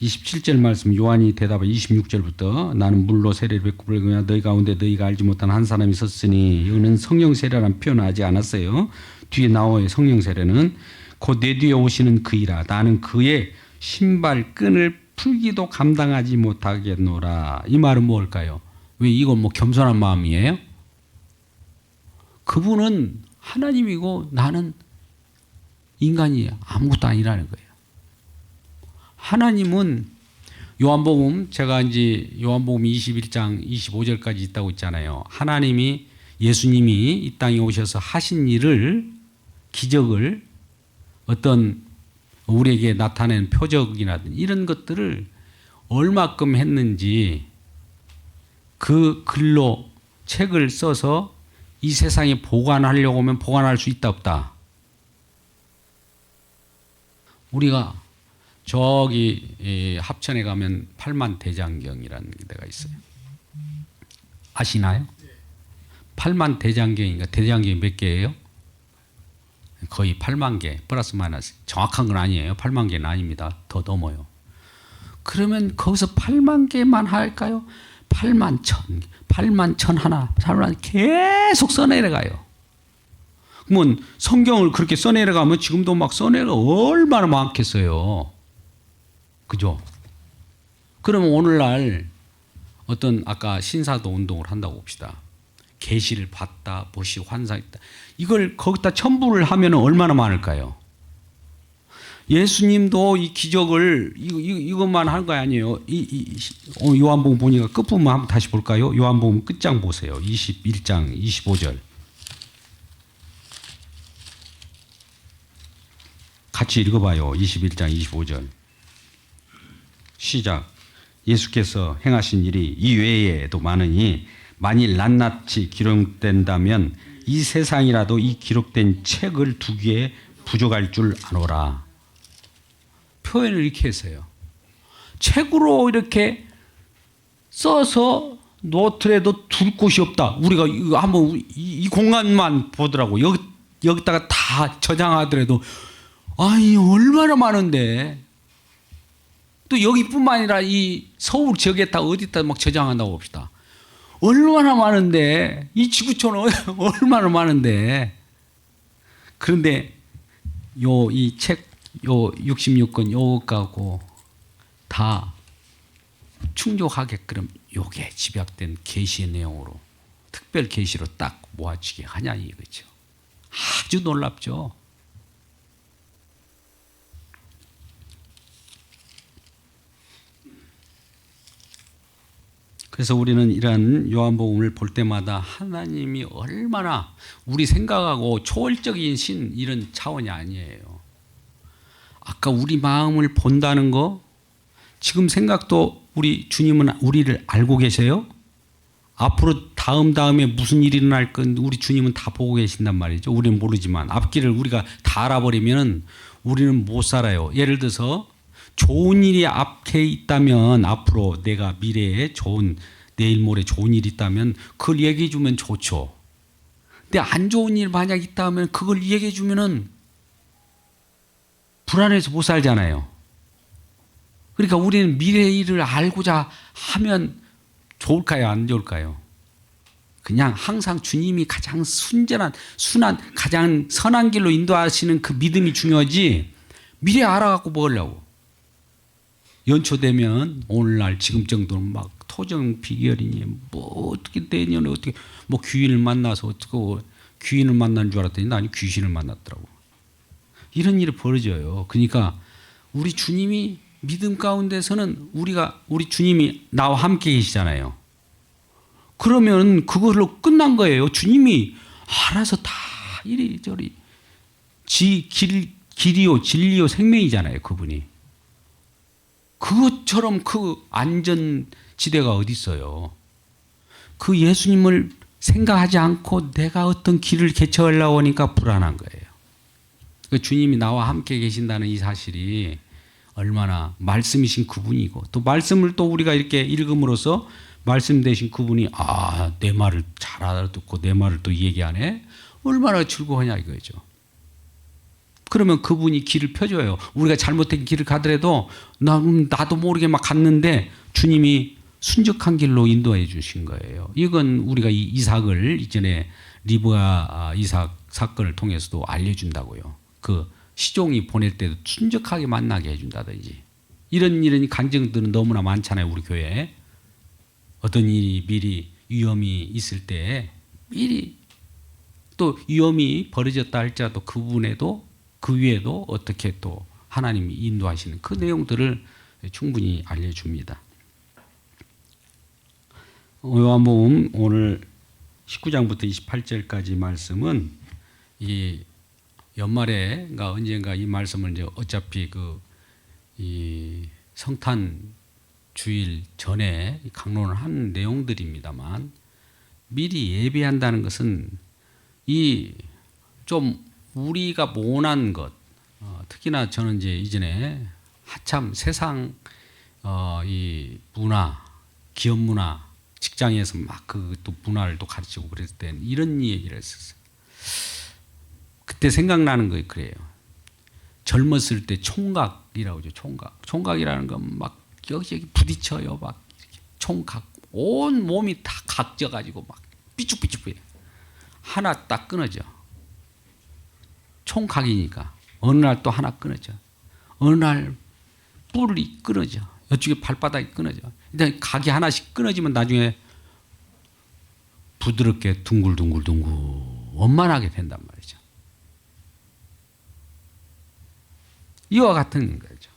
27절 말씀 요한이 대답해 26절부터 나는 물로 세례를 뱉고 불거냐 너희 가운데 너희가 알지 못한 한 사람이 있었으니 이거는 성령 세례란 표현하지 않았어요. 뒤에 나와요. 성령 세례는 곧 내 뒤에 오시는 그이라 나는 그의 신발끈을 풀기도 감당하지 못하겠노라. 이 말은 뭘까요? 왜 이건 뭐 겸손한 마음이에요? 그분은 하나님이고 나는 인간이 아무것도 아니라는 거예요. 하나님은 요한복음 제가 이제 요한복음 21장 25절까지 있다고 있잖아요. 하나님이 예수님이 이 땅에 오셔서 하신 일을 기적을 어떤 우리에게 나타낸 표적이라든지 이런 것들을 얼마큼 했는지 그 글로 책을 써서 이 세상에 보관하려고 하면 보관할 수 있다 없다. 우리가 저기 합천에 가면 팔만대장경이라는 데가 있어요. 아시나요? 팔만대장경이니까 대장경이 몇 개예요? 거의 8만 개 플러스 마이너스. 정확한 건 아니에요. 8만 개는 아닙니다. 더 넘어요. 그러면 거기서 8만 개만 할까요? 8만 천, 8만 천 하나, 8만 계속 써내려가요. 그러면 성경을 그렇게 써내려가면 지금도 막 써내가 얼마나 많겠어요. 그죠? 그러면 오늘날 어떤 아까 신사도 운동을 한다고 봅시다. 계시를 봤다, 무엇이 환상했다. 이걸 거기다 첨부를 하면 얼마나 많을까요? 예수님도 이 기적을 이것만 한 거 아니에요. 요한복음 보니까 끝부분 한번 다시 볼까요? 요한복음 끝장 보세요. 21장 25절. 같이 읽어봐요. 21장 25절. 시작. 예수께서 행하신 일이 이 외에도 많으니 만일 낱낱이 기록된다면 이 세상이라도 이 기록된 책을 두기에 부족할 줄 아노라. 표현을 이렇게 했어요. 책으로 이렇게 써서 놓더라도 둘 곳이 없다. 우리가 이거 한번 이 공간만 보더라고. 여기다가 다 저장하더라도 아니 얼마나 많은데. 또 여기뿐만 아니라 이 서울 지역에다 어디다 막 저장한다고 봅시다. 얼마나 많은데 이 지구촌은 얼마나 많은데. 그런데 이 책 요 66권 요거하고 다 충족하게끔 요게 집약된 계시의 내용으로 특별 계시로 딱 모아지게 하냐 이거죠. 아주 놀랍죠. 그래서 우리는 이러한 요한복음을 볼 때마다 하나님이 얼마나 우리 생각하고 초월적인 신 이런 차원이 아니에요. 아까 우리 마음을 본다는 거 지금 생각도 우리 주님은 우리를 알고 계세요? 앞으로 다음에 무슨 일이 일어날 건 우리 주님은 다 보고 계신단 말이죠. 우리는 모르지만 앞길을 우리가 다 알아버리면 우리는 못 살아요. 예를 들어서 좋은 일이 앞에 있다면 앞으로 내가 미래에 내일 모레 좋은 일이 있다면 그걸 얘기해 주면 좋죠. 근데 안 좋은 일 만약 있다면 그걸 얘기해 주면은 불안해서 못 살잖아요. 그러니까 우리는 미래의 일을 알고자 하면 좋을까요? 안 좋을까요? 그냥 항상 주님이 가장 순한, 가장 선한 길로 인도하시는 그 믿음이 중요하지 미래 알아갖고 뭐 하려고. 연초되면 오늘날 지금 정도는 막 토정 비결이니 뭐 어떻게 내년에 어떻게 뭐 귀인을 만나서 어떻게 귀인을 만난 줄 알았더니 나는 귀신을 만났더라고. 이런 일이 벌어져요. 그러니까 우리 주님이 믿음 가운데서는 우리 주님이 나와 함께 계시잖아요. 그러면 그걸로 끝난 거예요. 주님이 알아서 다 이리저리 길이요 진리요 생명이잖아요. 그분이. 그것처럼 그 안전지대가 어디 있어요. 그 예수님을 생각하지 않고 내가 어떤 길을 개척하려고 하니까 불안한 거예요. 그 주님이 나와 함께 계신다는 이 사실이 얼마나 말씀이신 그분이고 또 말씀을 또 우리가 이렇게 읽음으로써 말씀 되신 그분이 내 말을 잘 알아듣고 내 말을 또 얘기하네. 얼마나 즐거워하냐 이거죠. 그러면 그분이 길을 펴줘요. 우리가 잘못된 길을 가더라도 나도 모르게 막 갔는데 주님이 순적한 길로 인도해 주신 거예요. 이건 우리가 이 이삭을 이전에 리브가 이삭 사건을 통해서도 알려준다고요. 그 시종이 보낼 때도 순적하게 만나게 해준다든지 이런 간증들은 너무나 많잖아요. 우리 교회에. 어떤 일이 미리 위험이 있을 때 미리 또 위험이 벌어졌다 할지라도 그분에도 그 위에도 어떻게 또 하나님이 인도하시는 그 내용들을 충분히 알려줍니다. 요한복음 오늘 19장부터 28절까지 말씀은 이 연말에가 언젠가 이 말씀을 이제 어차피 이 성탄 주일 전에 강론을 한 내용들입니다만 미리 예배한다는 것은 이 좀 우리가 모난 것, 특히나 저는 이제 이전에 한참 세상 이 문화, 기업 문화, 직장에서 막 그 또 문화를 또 가르치고 그랬을 때 이런 얘기를 했었어요. 그때 생각나는 거 그래요. 젊었을 때 총각이라고 하죠. 총각이라는 건 막 여기저기 부딪혀요. 막 이렇게 총각 온 몸이 다 각져가지고 막 삐죽삐죽해요. 하나 딱 끊어져. 총각이니까 어느 날 또 하나 끊어져. 어느 날 뿔이 끊어져. 이쪽에 발바닥이 끊어져. 일단 각이 하나씩 끊어지면 나중에 부드럽게 둥글둥글둥글 원만하게 된단 말이죠. 이와 같은 거죠.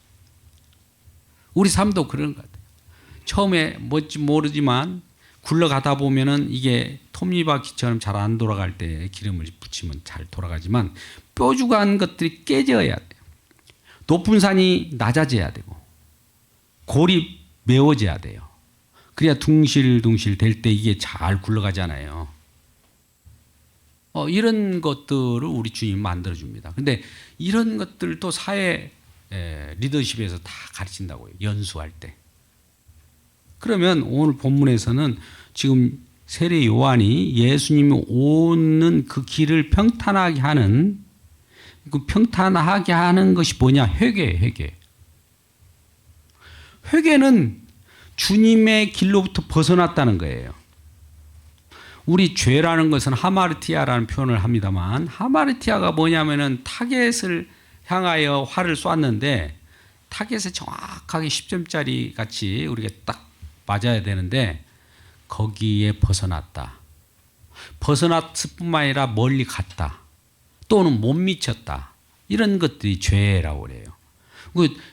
우리 삶도 그런 것 같아요. 처음에 뭔지 모르지만 굴러가다 보면은 이게 톱니바퀴처럼 잘 안 돌아갈 때 기름을 붙이면 잘 돌아가지만 뾰족한 것들이 깨져야 돼요. 높은 산이 낮아져야 되고 골이 메워져야 돼요. 그래야 둥실둥실 될 때 이게 잘 굴러가잖아요. 이런 것들을 우리 주님이 만들어줍니다. 근데 이런 것들도 사회 리더십에서 다 가르친다고요. 연수할 때. 그러면 오늘 본문에서는 지금 세례 요한이 예수님이 오는 그 길을 평탄하게 하는 것이 뭐냐? 회개. 회개는 주님의 길로부터 벗어났다는 거예요. 우리 죄라는 것은 하마르티아라는 표현을 합니다만, 하마르티아가 뭐냐면은 타겟을 향하여 활을 쐈는데 타겟에 정확하게 10점짜리 같이 우리가 딱 맞아야 되는데 거기에 벗어났다. 벗어났을 뿐만 아니라 멀리 갔다. 또는 못 미쳤다. 이런 것들이 죄라고 그래요.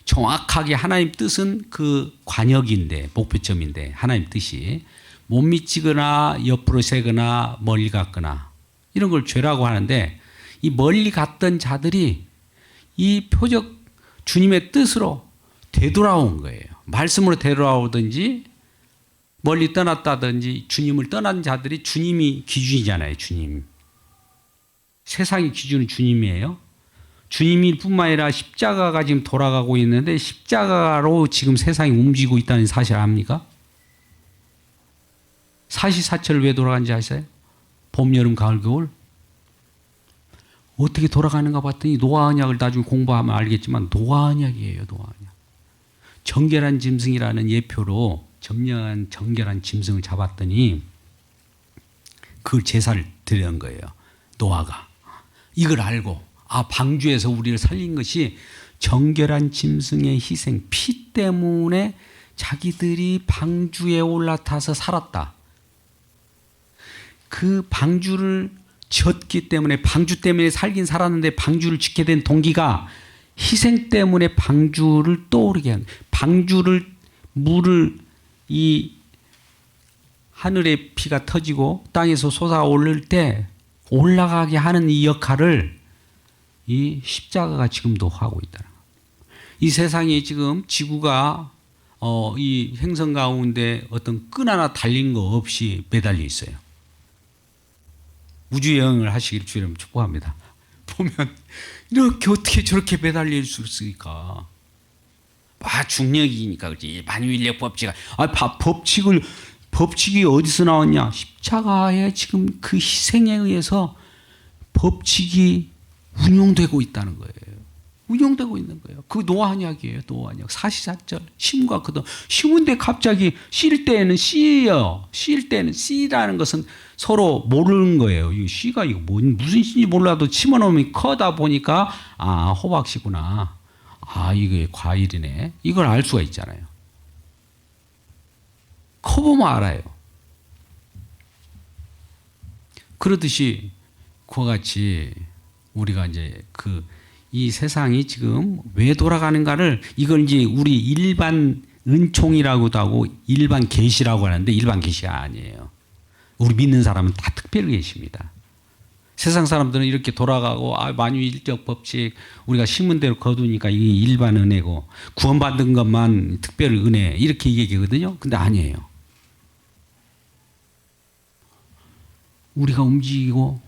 정확하게 하나님 뜻은 그 관역인데, 목표점인데, 하나님 뜻이 못 미치거나 옆으로 새거나 멀리 갔거나 이런 걸 죄라고 하는데, 이 멀리 갔던 자들이 이 표적 주님의 뜻으로 되돌아온 거예요. 말씀으로 되돌아오든지 멀리 떠났다든지 주님을 떠난 자들이 주님이 기준이잖아요. 주님. 세상의 기준은 주님이에요. 주님일 뿐만 아니라 십자가가 지금 돌아가고 있는데 십자가로 지금 세상이 움직이고 있다는 사실 압니까? 사시사철 왜 돌아간지 아세요? 봄, 여름, 가을, 겨울? 어떻게 돌아가는가 봤더니 노아 언약을 나중에 공부하면 알겠지만 노아 언약이에요. 노아 언약. 정결한 짐승이라는 예표로 정결한 짐승을 잡았더니 그 제사를 드리는 거예요. 노아가. 이걸 알고 방주에서 우리를 살린 것이 정결한 짐승의 희생, 피 때문에 자기들이 방주에 올라타서 살았다. 그 방주를 지었기 때문에 방주 때문에 살긴 살았는데 방주를 짓게 된 동기가 희생 때문에 방주를 떠오르게 한, 물을 이 하늘의 피가 터지고 땅에서 솟아오를 때 올라가게 하는 이 역할을 이 십자가가 지금도 하고 있다. 이 세상에 지금 지구가 이 행성 가운데 어떤 끈 하나 달린 거 없이 매달려 있어요. 우주 여행을 하시길 주님 축복합니다. 보면 이렇게 어떻게 저렇게 매달릴 수 있을까? 중력이니까 그렇지. 반위인력 법칙. 법칙이 어디서 나왔냐? 십자가의 지금 그 희생에 의해서 법칙이 운용되고 있다는 거예요. 운용되고 있는 거예요. 그 노아 언약이에요. 노아 언약. 사시사철 심과 그도 심은데 갑자기 실 때는 씨예요. 실 때는 씨라는 것은 서로 모르는 거예요. 이 씨가 이거 무슨 씨인지 몰라도 심어놓으면 커다 보니까 호박씨구나. 이게 과일이네. 이걸 알 수가 있잖아요. 커보면 알아요. 그러듯이 그와 같이 우리가 이제 이 세상이 지금 왜 돌아가는가를 이걸 이제 우리 일반 은총이라고도 하고 일반 계시라고 하는데 일반 계시가 아니에요. 우리 믿는 사람은 다 특별 계시입니다. 세상 사람들은 이렇게 돌아가고 만유일적 법칙 우리가 심은 대로 거두니까 이게 일반 은혜고 구원받은 것만 특별 은혜 이렇게 얘기하거든요. 근데 아니에요. 우리가 움직이고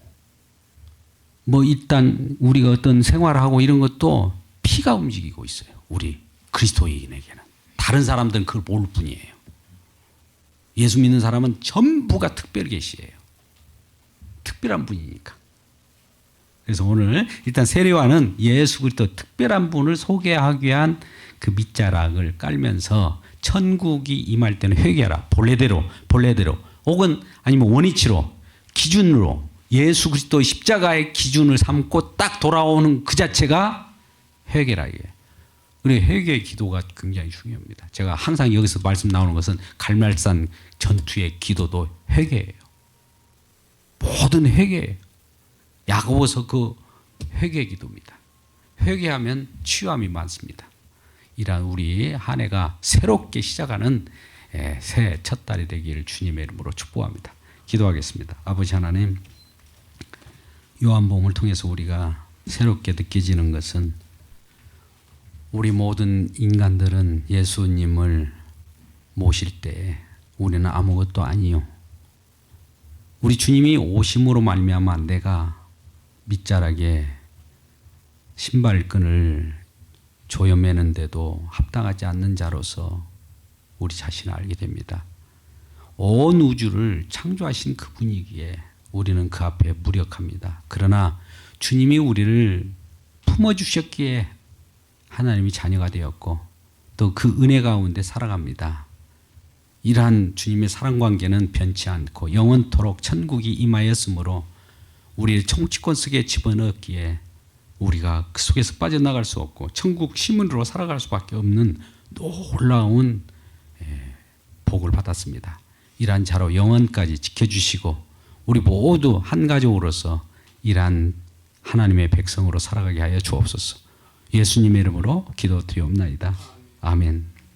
일단 우리가 어떤 생활하고 이런 것도 피가 움직이고 있어요. 우리 그리스도인에게는. 다른 사람들은 그걸 모를 뿐이에요. 예수 믿는 사람은 전부가 특별 계시예요. 특별한 분이니까. 그래서 오늘 일단 세례요한은 예수 그리스도 특별한 분을 소개하기 위한 그 밑자락을 깔면서 천국이 임할 때는 회개하라. 본래대로 혹은 아니면 원위치로 기준으로 예수 그리스도의 십자가의 기준을 삼고 딱 돌아오는 그 자체가 회개라 이게. 그래 회개의 기도가 굉장히 중요합니다. 제가 항상 여기서 말씀 나오는 것은 갈멜산 전투의 기도도 회개예요. 모든 회개예요. 야고보서 그 회개 기도입니다. 회개하면 치유함이 많습니다. 이러한 우리 한 해가 새롭게 시작하는 새해 첫 달이 되기를 주님의 이름으로 축복합니다. 기도하겠습니다. 아버지 하나님, 요한복음을 통해서 우리가 새롭게 느껴지는 것은 우리 모든 인간들은 예수님을 모실 때 우리는 아무것도 아니요. 우리 주님이 오심으로 말미암아 내가 밑자락에 신발끈을 조여매는데도 합당하지 않는 자로서 우리 자신을 알게 됩니다. 온 우주를 창조하신 그분이기에 우리는 그 앞에 무력합니다. 그러나 주님이 우리를 품어주셨기에 하나님이 자녀가 되었고 또 그 은혜 가운데 살아갑니다. 이러한 주님의 사랑관계는 변치 않고 영원토록 천국이 임하였으므로 우리를 통치권 속에 집어넣었기에 우리가 그 속에서 빠져나갈 수 없고 천국 시민으로 살아갈 수밖에 없는 놀라운 복을 받았습니다. 이러한 자로 영원까지 지켜주시고 우리 모두 한 가족으로서 이러한 하나님의 백성으로 살아가게 하여 주옵소서. 예수님의 이름으로 기도드리옵나이다. 아멘.